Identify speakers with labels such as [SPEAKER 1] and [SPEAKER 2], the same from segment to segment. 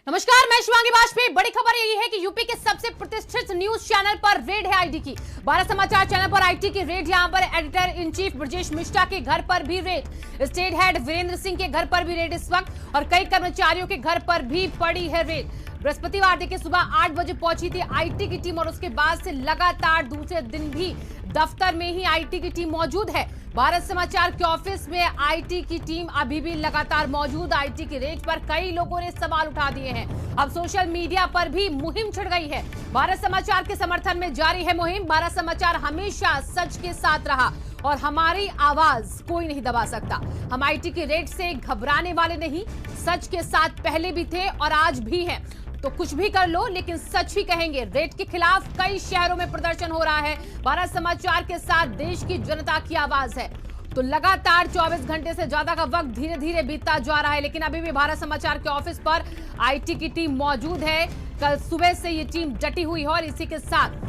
[SPEAKER 1] नमस्कार, मैं शिवांगी वाजपेयी। बड़ी खबर यही है कि यूपी के सबसे प्रतिष्ठित न्यूज चैनल पर रेड है आईटी की। भारत समाचार चैनल पर आईटी की रेड। यहां पर editor in chief Brajesh Mishra के घर पर भी raid, state head Virendra Singh के घर पर भी रेड इस वक्त, और कई कर्मचारियों के घर पर भी पड़ी है रेड। बृहस्पतिवार देखिए सुबह 8 बजे पहुंची थी आईटी की टीम, और उसके बाद से लगातार दूसरे दिन भी दफ्तर में ही आईटी की टीम मौजूद है। भारत समाचार के ऑफिस में आईटी की टीम अभी भी लगातार मौजूद। आईटी की रेड पर कई लोगों ने सवाल उठा दिए हैं। अब सोशल मीडिया पर भी मुहिम छिड़ गई है। भारत समाचार के समर्थन में जारी है मुहिम। भारत समाचार हमेशा सच के साथ रहा और हमारी आवाज कोई नहीं दबा सकता। हम आईटी की रेड से घबराने वाले नहीं, सच के साथ पहले भी थे और आज भी हैं। तो कुछ भी कर लो लेकिन सच ही कहेंगे। रेड के खिलाफ कई शहरों में प्रदर्शन हो रहा है। भारत समाचार के साथ देश की जनता की आवाज है। तो लगातार 24 घंटे से ज्यादा का वक्त धीरे धीरे बीतता जा रहा है, लेकिन अभी भी भारत समाचार के ऑफिस पर आईटी की टीम मौजूद है। कल सुबह से ये टीम डटी हुई है और इसी के साथ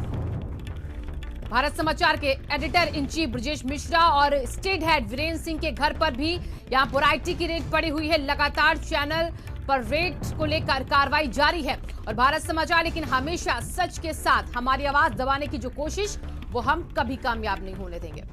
[SPEAKER 1] भारत समाचार के editor in chief Brajesh Mishra और स्टेट हेड वीरेंद्र सिंह के घर पर भी यहां पर आईटी की रेड पड़ी हुई है। लगातार चैनल पर रेड को लेकर कार्रवाई जारी है और भारत समाचार लेकिन हमेशा सच के साथ, हमारी आवाज दबाने की जो कोशिश वो हम कभी कामयाब नहीं होने देंगे।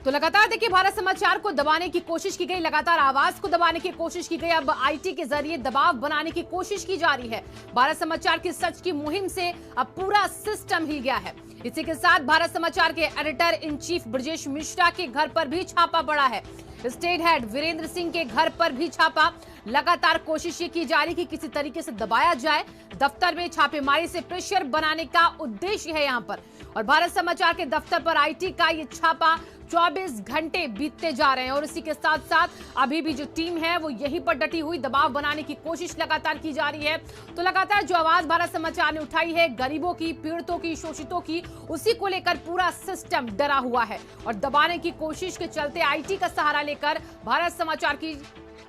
[SPEAKER 1] तो लगातार देखिए भारत समाचार को दबाने की कोशिश की गई, लगातार आवाज को दबाने की कोशिश की गई। अब आईटी के जरिए दबाव बनाने की कोशिश की जा रही है। भारत समाचार की सच की मुहिम से अब पूरा सिस्टम हिल गया है। इसी के साथ भारत समाचार के editor in chief Brajesh Mishra के घर पर भी छापा पड़ा है। स्टेट हेड वीरेंद्र सिंह के घर पर भी छापा। लगातार कोशिश ये की जा रही कि किसी तरीके से दबाया जाए। दफ्तर में छापेमारी से प्रेशर बनाने का उद्देश्य है यहां पर। और भारत समाचार के दफ्तर पर आईटी का ये छापा 24 घंटे बीतते जा रहे हैं और इसी के साथ साथ अभी भी जो टीम है वो यहीं पर डटी हुई, दबाव बनाने की कोशिश लगातार की जा रही है। तो लगातार जो आवाज भारत समाचार ने उठाई है गरीबों की, पीड़ितों की, शोषितों की, उसी को लेकर पूरा सिस्टम डरा हुआ है और दबाने की कोशिश के चलते आईटी का सहारा लेकर भारत समाचार की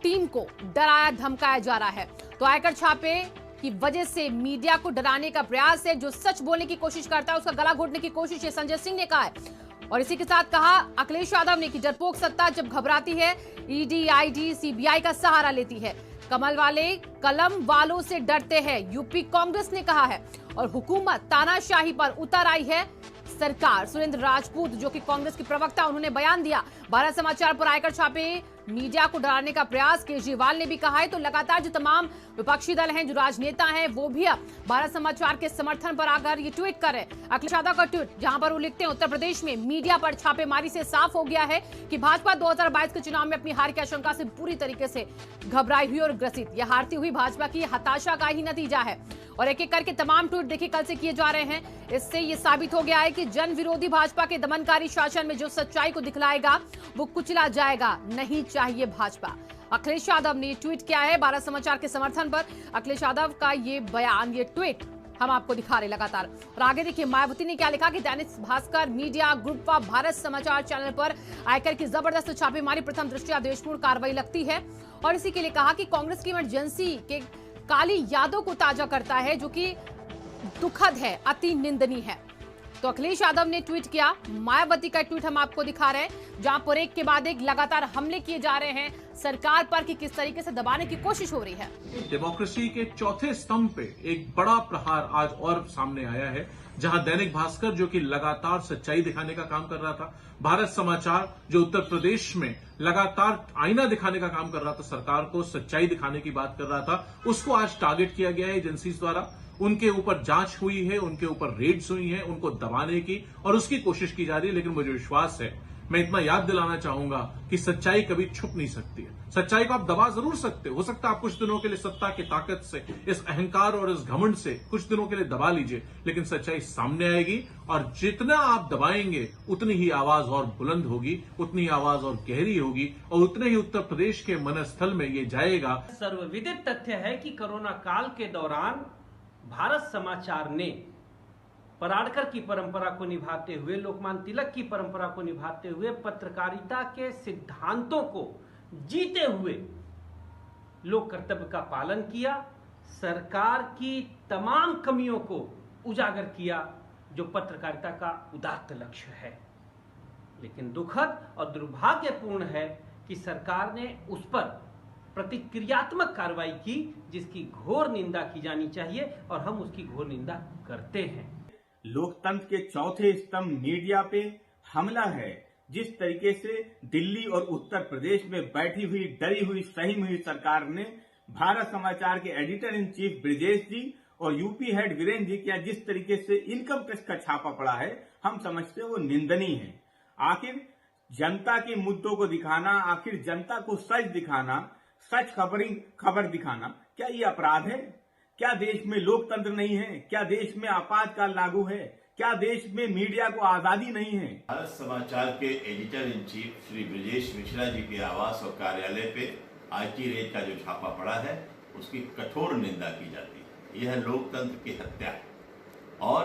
[SPEAKER 1] टीम को डराया धमकाया जा रहा है। तो आयकर छापे की वजह से मीडिया को डराने का प्रयास है। जो सच बोलने की कोशिश करता है उसका गला घोटने की कोशिश है, संजय सिंह ने कहा है। और इसी के साथ कहा अखिलेश यादव ने कि डरपोक सत्ता जब घबराती है ईडी, आईटी, सीबीआई का सहारा लेती है। कमल वाले कलम वालों से डरते हैं, यूपी कांग्रेस ने कहा है। और हुकूमत तानाशाही पर उतर आई है सरकार। सुरेंद्र राजपूत जो कि कांग्रेस के प्रवक्ता, उन्होंने बयान दिया। भारत समाचार पर आयकर छापे मीडिया को डराने का प्रयास केजरीवाल ने भी कहा है। तो लगातार जो तमाम विपक्षी दल हैं, जो राजनेता हैं, वो भी अब भारत समाचार के समर्थन पर आकर ये ट्वीट कर रहे हैं। अखिलेश यादव का ट्वीट जहां पर वो लिखते हैं उत्तर प्रदेश में मीडिया पर छापेमारी से साफ हो गया है कि भाजपा 2022 के चुनाव में अपनी हार की आशंका से पूरी तरीके से घबराई हुई और ग्रसित। यह हारती हुई भाजपा की हताशा का ही नतीजा है। और एक एक करके तमाम ट्वीट देखिए कल से किए जा रहे हैं। इससे ये साबित हो गया है कि जन विरोधी भाजपा के दमनकारी शासन में जो सच्चाई को दिखलाएगा वो कुचला जाएगा। नहीं चाहिए भाजपा। अखिलेश यादव ने ट्वीट किया है भारत समाचार के समर्थन पर। अखिलेश यादव का ये बयान, ये ट्वीट हम आपको दिखा रहे लगातार। और आगे देखिए मायावती ने क्या लिखा कि दैनिक भास्कर मीडिया ग्रुप व भारत समाचार चैनल पर आयकर की जबरदस्त छापेमारी प्रथम दृष्टया देशपूर्ण कार्रवाई लगती है। और इसी के लिए कहा कि कांग्रेस की इमरजेंसी के काली यादों को ताजा करता है, जो कि दुखद है, अति निंदनीय है। तो अखिलेश यादव ने ट्वीट किया। मायावती का ट्वीट हम आपको दिखा रहे हैं जहां पर एक के बाद एक लगातार हमले किए जा रहे हैं सरकार पर कि किस तरीके से दबाने की कोशिश हो रही है।
[SPEAKER 2] डेमोक्रेसी के चौथे स्तंभ पे एक बड़ा प्रहार आज और सामने आया है, जहां दैनिक भास्कर जो कि लगातार सच्चाई दिखाने का काम कर रहा था, भारत समाचार जो उत्तर प्रदेश में लगातार आईना दिखाने का काम कर रहा था, सरकार को सच्चाई दिखाने की बात कर रहा था, उसको आज टारगेट किया गया है एजेंसीज द्वारा। उनके ऊपर जांच हुई है, उनके ऊपर रेड्स हुई हैं, उनको दबाने की और उसकी कोशिश की जा रही है। लेकिन मुझे विश्वास है, मैं इतना याद दिलाना चाहूंगा कि सच्चाई कभी छुप नहीं सकती है। सच्चाई को आप दबा जरूर सकते हो सकता है आप कुछ दिनों के लिए सत्ता की ताकत से, इस अहंकार और इस घमंड से कुछ दिनों के लिए दबा लीजिए, लेकिन सच्चाई सामने आएगी और जितना आप दबाएंगे उतनी ही आवाज और बुलंद होगी, उतनी आवाज और गहरी होगी और उतने ही उत्तर प्रदेश के मनस्थल में ये जाएगा।
[SPEAKER 3] सर्वविदित तथ्य है कि कोरोना काल के दौरान भारत समाचार ने पराड़कर की परंपरा को निभाते हुए, लोकमान्य तिलक की परंपरा को निभाते हुए, पत्रकारिता के सिद्धांतों को जीते हुए लोक कर्तव्य का पालन किया, सरकार की तमाम कमियों को उजागर किया जो पत्रकारिता का उदात्त लक्ष्य है। लेकिन दुखद और दुर्भाग्यपूर्ण है कि सरकार ने उस पर प्रतिक्रियात्मक कार्रवाई की, जिसकी घोर निंदा की जानी चाहिए और हम उसकी घोर निंदा करते हैं।
[SPEAKER 4] लोकतंत्र के चौथे स्तंभ मीडिया पे हमला है। जिस तरीके से दिल्ली और उत्तर प्रदेश में बैठी हुई डरी हुई सही हुई सरकार ने भारत समाचार के एडिटर इन चीफ ब्रिजेश जी और यूपी हेड वीरेंद्र जी का जिस तरीके से इनकम टैक्स का छापा पड़ा है, हम समझते हैं वो निंदनीय है। आखिर जनता के मुद्दों को दिखाना, आखिर जनता को सच दिखाना, सच खबर दिखाना, क्या ये अपराध है? क्या देश में लोकतंत्र नहीं है? क्या देश में आपातकाल लागू है? क्या देश में मीडिया को आजादी नहीं है?
[SPEAKER 5] भारत समाचार के editor in chief Shri Brijesh Mishra ji के आवास और कार्यालय पे IT रेड का जो छापा पड़ा है, उसकी कठोर निंदा की जाती है। यह लोकतंत्र की हत्या है और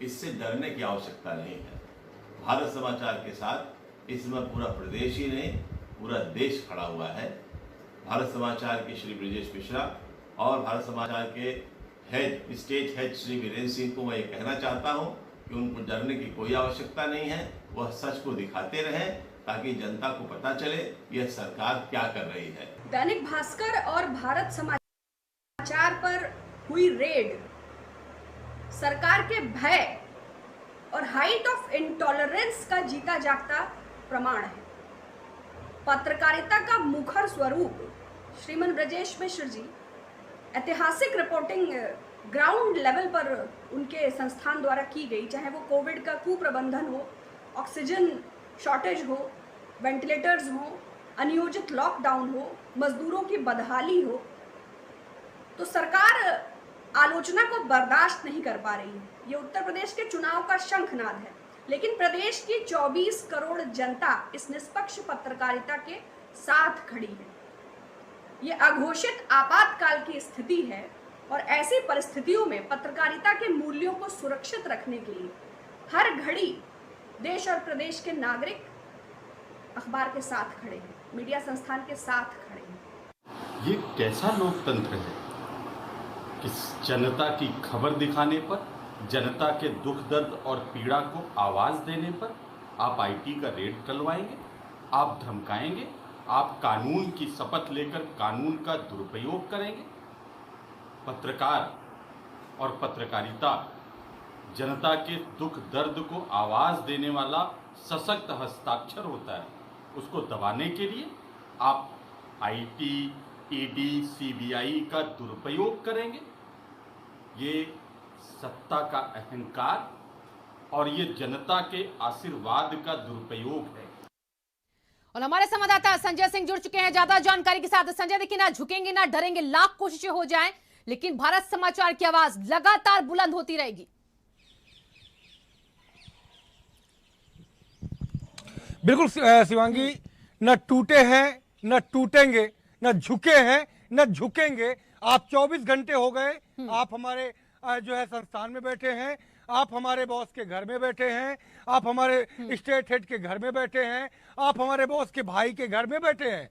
[SPEAKER 5] इससे डरने की आवश्यकता नहीं है। भारत समाचार के साथ इस समय पूरा प्रदेश ही नहीं, पूरा देश खड़ा हुआ है। भारत समाचार के श्री ब्रिजेश मिश्रा और भारत समाचार के head state head Shri Virendra Singh को मैं ये कहना चाहता हूं कि उनको डरने की कोई आवश्यकता नहीं है। वह सच को दिखाते रहें ताकि जनता को पता चले यह सरकार क्या कर रही है।
[SPEAKER 6] दैनिक भास्कर और भारत समाचार पर हुई रेड सरकार के भय और हाइट ऑफ इंटॉलरेंस का जीता जागता प्रमाण है। पत्रकारिता का मुखर स्वरूप श्रीमान ब्रजेश मिश्र जी ऐतिहासिक रिपोर्टिंग ग्राउंड लेवल पर उनके संस्थान द्वारा की गई, चाहे वो कोविड का कुप्रबंधन हो, ऑक्सीजन शॉर्टेज हो, वेंटिलेटर्स हो, अनियोजित लॉकडाउन हो, मजदूरों की बदहाली हो, तो सरकार आलोचना को बर्दाश्त नहीं कर पा रही है। ये उत्तर प्रदेश के चुनाव का शंखनाद है, लेकिन प्रदेश की 24 करोड़ जनता इस निष्पक्ष पत्रकारिता के साथ खड़ी है। ये अघोषित आपातकाल की स्थिति है और ऐसी परिस्थितियों में पत्रकारिता के मूल्यों को सुरक्षित रखने के लिए हर घड़ी देश और प्रदेश के नागरिक अखबार के साथ खड़े हैं, मीडिया संस्थान के साथ खड़े हैं।
[SPEAKER 7] ये कैसा लोकतंत्र है कि जनता की खबर दिखाने पर, जनता के दुख दर्द और पीड़ा को आवाज देने पर आप IT का रेड करवाएंगे, आप धमकाएंगे, आप कानून की शपथ लेकर कानून का दुरुपयोग करेंगे। पत्रकार और पत्रकारिता जनता के दुख दर्द को आवाज देने वाला सशक्त हस्ताक्षर होता है। उसको दबाने के लिए आप IT, ED, CBI का दुरुपयोग करेंगे। ये सत्ता का अहंकार और ये जनता के आशीर्वाद का दुरुपयोग है।
[SPEAKER 1] और हमारे संवाददाता संजय सिंह जुड़ चुके हैं ज्यादा जानकारी के साथ। संजय, देखिए, ना झुकेंगे ना डरेंगे, लाख कोशिशें हो जाएं, लेकिन भारत समाचार की आवाज लगातार बुलंद होती रहेगी।
[SPEAKER 8] बिल्कुल शिवांगी, न टूटे हैं न टूटेंगे, न झुके हैं न झुकेंगे। आप 24 घंटे हो गए, आप हमारे जो है संस्थान में बैठे हैं, आप हमारे बॉस के घर में बैठे हैं, आप हमारे स्टेट हेड के घर में बैठे हैं, आप हमारे बॉस के भाई के घर में बैठे हैं,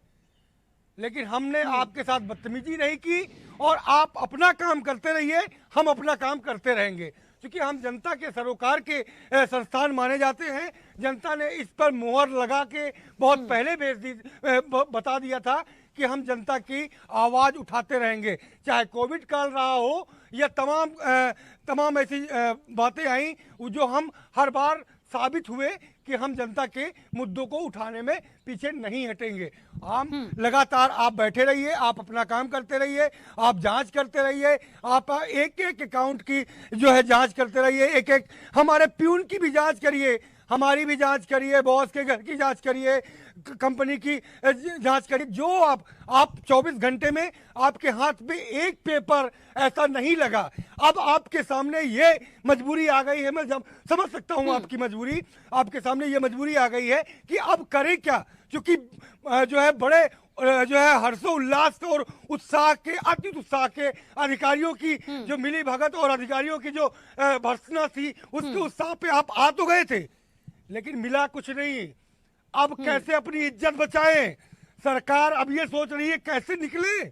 [SPEAKER 8] लेकिन हमने आपके साथ बदतमीजी नहीं की। और आप अपना काम करते रहिए, हम अपना काम करते रहेंगे, क्योंकि हम जनता के सरोकार के संस्थान माने जाते हैं। जनता ने इस पर मुहर लगा के बहुत पहले बता दिया था कि हम जनता की आवाज उठाते रहेंगे, चाहे कोविड काल रहा हो या तमाम ऐसी बातें आई जो हम हर बार साबित हुए कि हम जनता के मुद्दों को उठाने में पीछे नहीं हटेंगे। हम लगातार, आप बैठे रहिए, आप अपना काम करते रहिए, आप जांच करते रहिए, आप एक एक अकाउंट की जो है जांच करते रहिए, एक एक हमारे प्यून की भी जांच करिए, हमारी भी जांच करिए, बॉस के घर की जांच करिए, कंपनी की जांच करिए। जो आप 24 घंटे में आपके हाथ में एक पेपर ऐसा नहीं लगा। अब आपके सामने ये मजबूरी आ गई है, मैं समझ सकता हूं आपकी मजबूरी, आपके सामने ये मजबूरी आ गई है कि अब करें क्या, क्योंकि जो है बड़े जो है हर्षोल्लास और उत्साह के, अति उत्साह के अधिकारियों की जो मिली भगत और अधिकारियों की जो भर्त्सना थी, उसके उत्साह पे आप आ तो गए थे, लेकिन मिला कुछ नहीं। अब कैसे अपनी इज्जत बचाएं? सरकार अब ये सोच रही है कैसे निकले,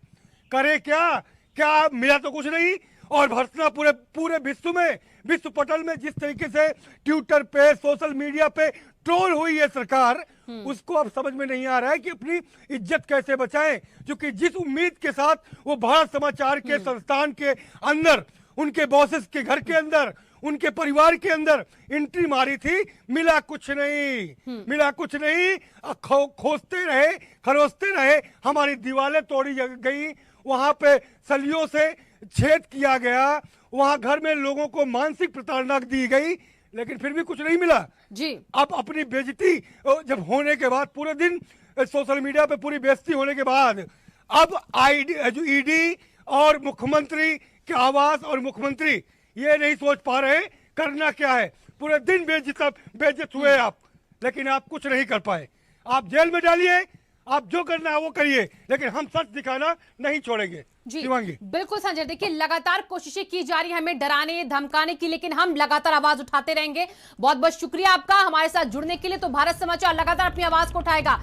[SPEAKER 8] करे क्या मिला तो कुछ नहीं। और भर्त्सना पूरे विश्व में, विश्व पटल में जिस तरीके से ट्विटर पे, सोशल मीडिया पे ट्रोल हुई है सरकार, उसको अब समझ में नहीं आ रहा है कि अपनी इज्जत कैसे बचाएं, क्योंकि जिस उम्मीद के साथ वो भारत समाचार के संस्थान के अंदर, उनके बॉसेस के घर के अंदर, उनके परिवार के अंदर एंट्री मारी थी, मिला कुछ नहीं, मिला कुछ नहीं। खोजते रहे, खरोसते रहे, हमारी दीवारें तोड़ी गई, वहां पे सलियों से छेद किया गया, वहां घर में लोगों को मानसिक प्रताड़ना दी गई, लेकिन फिर भी कुछ नहीं मिला
[SPEAKER 1] जी।
[SPEAKER 8] अब अपनी बेइज्जती जब होने के बाद, पूरे दिन सोशल मीडिया पे पूरी बेइज्जती होने के बाद, अब ईडी और मुख्यमंत्री के आवास और मुख्यमंत्री ये नहीं सोच पा रहे करना क्या है। पूरे दिन बेइज्जत हुए आप, लेकिन आप कुछ नहीं कर पाए। आप जेल में डालिए, आप जो करना है वो करिए, लेकिन हम सच दिखाना नहीं छोड़ेंगे।
[SPEAKER 1] जी
[SPEAKER 8] शिवांगी,
[SPEAKER 1] बिल्कुल संजय, देखिए लगातार कोशिशें की जा रही है हमें डराने धमकाने की, लेकिन हम लगातार आवाज उठाते रहेंगे। बहुत बहुत शुक्रिया आपका हमारे साथ जुड़ने के लिए। तो भारत समाचार लगातार अपनी आवाज को उठाएगा।